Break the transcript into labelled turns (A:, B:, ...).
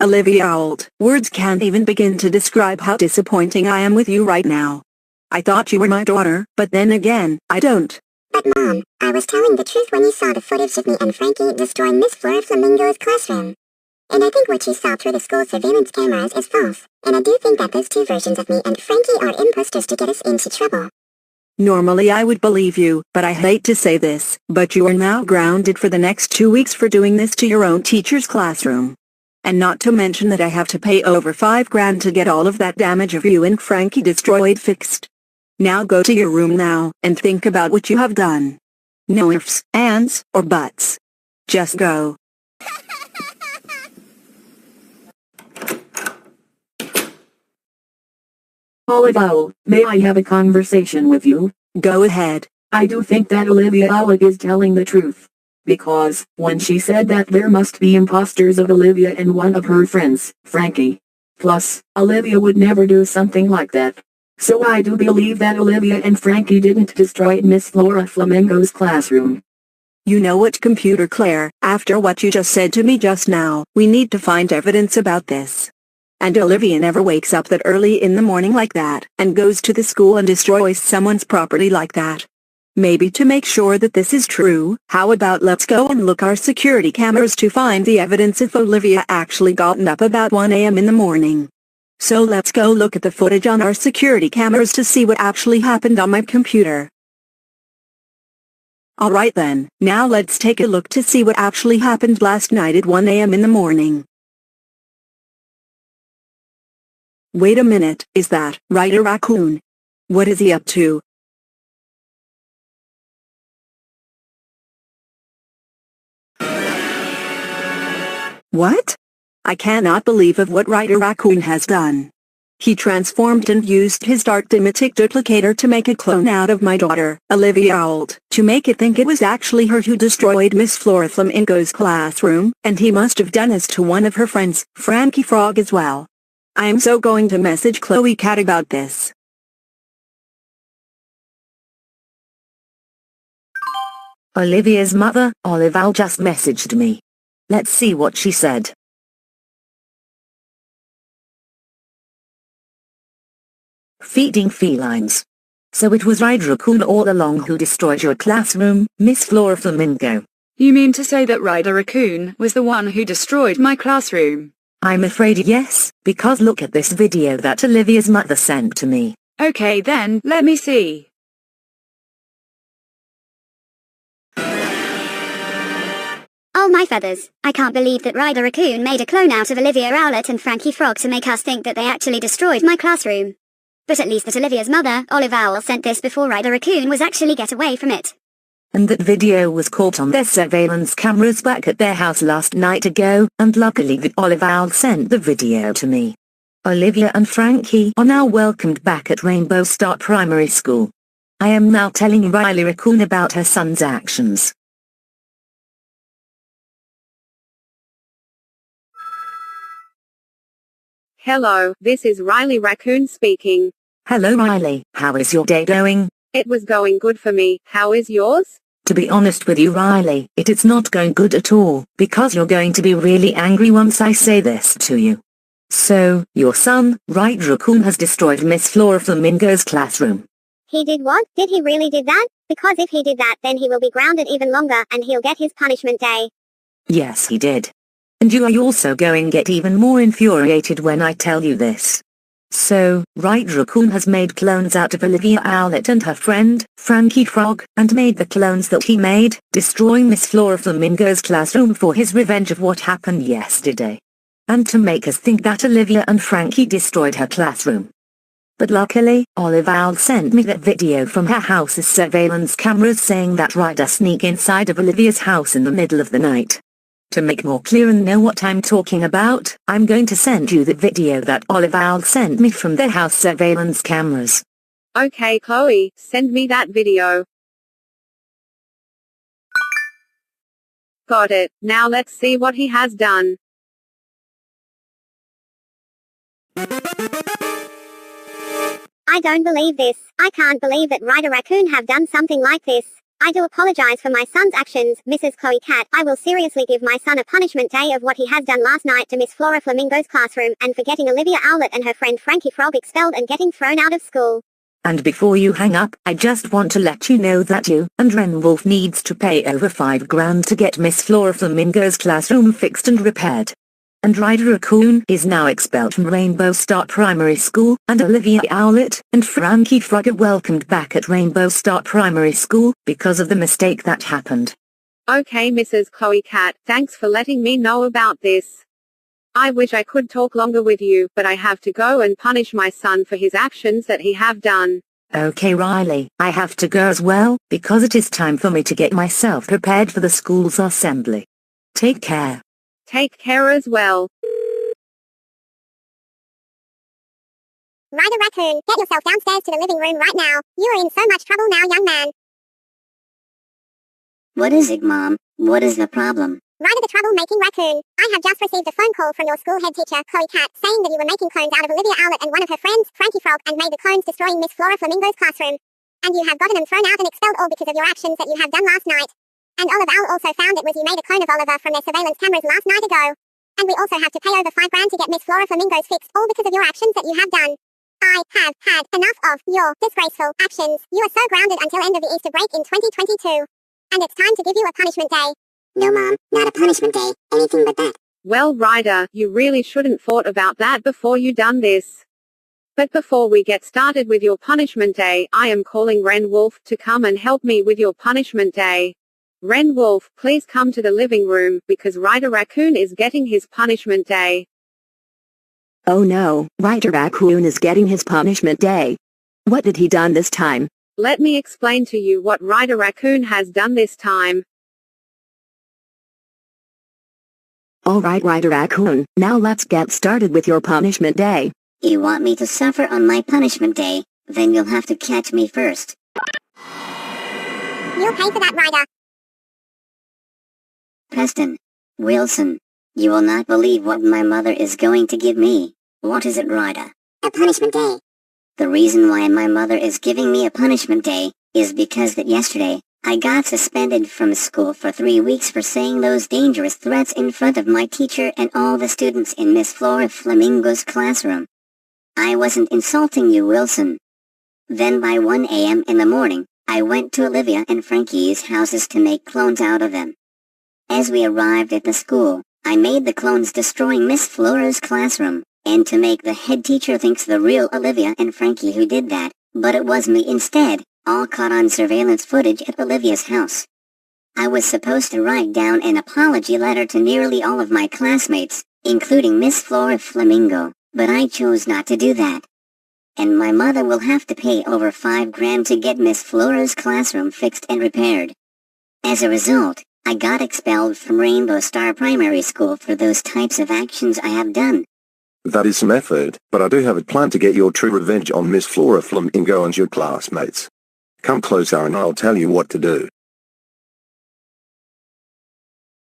A: Olivia Old, words can't even begin to describe how disappointing I am with you right now. I thought you were my daughter, but then again, I don't.
B: But Mom, I was telling the truth when you saw the footage of me and Frankie destroy Miss Flora Flamingo's classroom. And I think what you saw through the school surveillance cameras is false, and I do think that those two versions of me and Frankie are imposters to get us into trouble.
A: Normally I would believe you, but I hate to say this, but you are now grounded for the next 2 weeks for doing this to your own teacher's classroom. And not to mention that I have to pay over $5,000 to get all of that damage of you and Frankie destroyed fixed. Now go to your room now, and think about what you have done. No ifs, ands, or buts. Just go.
C: Olive Owl, may I have a conversation with you?
A: Go ahead.
C: I do think that Olivia Owl is telling the truth. Because, when she said that there must be imposters of Olivia and one of her friends, Frankie. Plus, Olivia would never do something like that. So I do believe that Olivia and Frankie didn't destroy Miss Flora Flamingo's classroom.
A: You know what, Computer Claire, after what you just said to me just now, we need to find evidence about this. And Olivia never wakes up that early in the morning like that, and goes to the school and destroys someone's property like that. Maybe to make sure that this is true, how about let's go and look our security cameras to find the evidence if Olivia actually gotten up about 1 a.m. in the morning. So let's go look at the footage on our security cameras to see what actually happened on my computer. Alright then, now let's take a look to see what actually happened last night at 1 a.m. in the morning. Wait a minute, is that Ryder Raccoon? What is he up to? What? I cannot believe of what Ryder Raccoon has done. He transformed and used his dark Dimitic duplicator to make a clone out of my daughter, Olivia Old, to make it think it was actually her who destroyed Miss Flora Flamingo's classroom, and he must have done this to one of her friends, Frankie Frog as well. I am so going to message Chloe Cat about this.
D: Olivia's mother, Olive Owl, just messaged me. Let's see what she said. Feeding felines. So it was Ryder Raccoon all along who destroyed your classroom, Miss Flora Flamingo.
E: You mean to say that Ryder Raccoon was the one who destroyed my classroom?
D: I'm afraid yes, because look at this video that Olivia's mother sent to me.
E: Okay then, let me see.
B: Oh my feathers, I can't believe that Ryder Raccoon made a clone out of Olivia Owlet and Frankie Frog to make us think that they actually destroyed my classroom. But at least that Olivia's mother, Olive Owl, sent this before Ryder Raccoon was actually get away from it.
D: And that video was caught on their surveillance cameras back at their house last night ago, and luckily that Olive Owl sent the video to me. Olivia and Frankie are now welcomed back at Rainbow Star Primary School. I am now telling Riley Raccoon about her son's actions.
F: Hello, this is Riley Raccoon speaking.
D: Hello Riley, how is your day going?
F: It was going good for me, how is yours?
D: To be honest with you Riley, it is not going good at all, because you're going to be really angry once I say this to you. So, your son, Ryder Raccoon, has destroyed Miss Flora Flamingo's classroom.
B: He did what? Did he really did that? Because if he did that then he will be grounded even longer and he'll get his punishment day.
D: Yes he did. And you are also going to get even more infuriated when I tell you this. So, Ryder Raccoon has made clones out of Olivia Owlet and her friend, Frankie Frog, and made the clones that he made, destroying Miss Flora Flamingo's classroom for his revenge of what happened yesterday. And to make us think that Olivia and Frankie destroyed her classroom. But luckily, Olive Owl sent me that video from her house's surveillance cameras saying that Ryder sneaked inside of Olivia's house in the middle of the night. To make more clear and know what I'm talking about, I'm going to send you the video that Olive Owl sent me from their house surveillance cameras.
F: Okay Chloe, send me that video. Got it, now let's see what he has done.
B: I don't believe this. I can't believe that Ryder Raccoon have done something like this. I do apologize for my son's actions, Mrs. Chloe Cat. I will seriously give my son a punishment day of what he has done last night to Miss Flora Flamingo's classroom, and for getting Olivia Owlet and her friend Frankie Frog expelled and getting thrown out of school.
D: And before you hang up, I just want to let you know that you and Ren Wolf needs to pay over $5,000 to get Miss Flora Flamingo's classroom fixed and repaired. And Ryder Raccoon is now expelled from Rainbow Start Primary School, and Olivia Owlet and Frankie Frog are welcomed back at Rainbow Start Primary School because of the mistake that happened.
F: Okay, Mrs. Chloe Cat, thanks for letting me know about this. I wish I could talk longer with you, but I have to go and punish my son for his actions that he have done.
D: Okay Riley, I have to go as well, because it is time for me to get myself prepared for the school's assembly. Take care.
F: Take care as well.
B: Ryder Raccoon, get yourself downstairs to the living room right now. You are in so much trouble now, young man.
G: What is it, Mom? What is the problem?
B: Ryder the troublemaking raccoon. I have just received a phone call from your school head teacher, Chloe Cat, saying that you were making clones out of Olivia Owlet and one of her friends, Frankie Frog, and made the clones destroying Miss Flora Flamingo's classroom. And you have gotten them thrown out and expelled all because of your actions that you have done last night. And Olive Owl also found it was you made a clone of Oliver from their surveillance cameras last night ago. And we also have to pay over $5,000 to get Miss Flora Flamingo's fixed, all because of your actions that you have done. I have had enough of your disgraceful actions. You are so grounded until end of the Easter break in 2022. And it's time to give you a punishment day. No, Mom, not a punishment day. Anything but that.
F: Well, Ryder, you really shouldn't thought about that before you done this. But before we get started with your punishment day, I am calling Ren Wolf to come and help me with your punishment day. Ren Wolf, please come to the living room, because Ryder Raccoon is getting his punishment day.
A: Oh no, Ryder Raccoon is getting his punishment day. What did he done this time?
F: Let me explain to you what Ryder Raccoon has done this time.
A: Alright Ryder Raccoon, now let's get started with your punishment day.
G: You want me to suffer on my punishment day? Then you'll have to catch me first.
B: You'll pay for that, Ryder.
G: Preston. Wilson. You will not believe what my mother is going to give me. What is it, Ryder?
B: A punishment day.
G: The reason why my mother is giving me a punishment day is because that yesterday, I got suspended from school for 3 weeks for saying those dangerous threats in front of my teacher and all the students in Miss Flora Flamingo's classroom. I wasn't insulting you, Wilson. Then by 1 a.m. in the morning, I went to Olivia and Frankie's houses to make clones out of them. As we arrived at the school, I made the clones destroying Miss Flora's classroom, and to make the head teacher thinks the real Olivia and Frankie who did that, but it was me instead, all caught on surveillance footage at Olivia's house. I was supposed to write down an apology letter to nearly all of my classmates, including Miss Flora Flamingo, but I chose not to do that. And my mother will have to pay over $5,000 to get Miss Flora's classroom fixed and repaired. As a result, I got expelled from Rainbow Star Primary School for those types of actions I have done.
H: That is some effort, but I do have a plan to get your true revenge on Miss Flora Flamingo and your classmates. Come closer and I'll tell you what to do.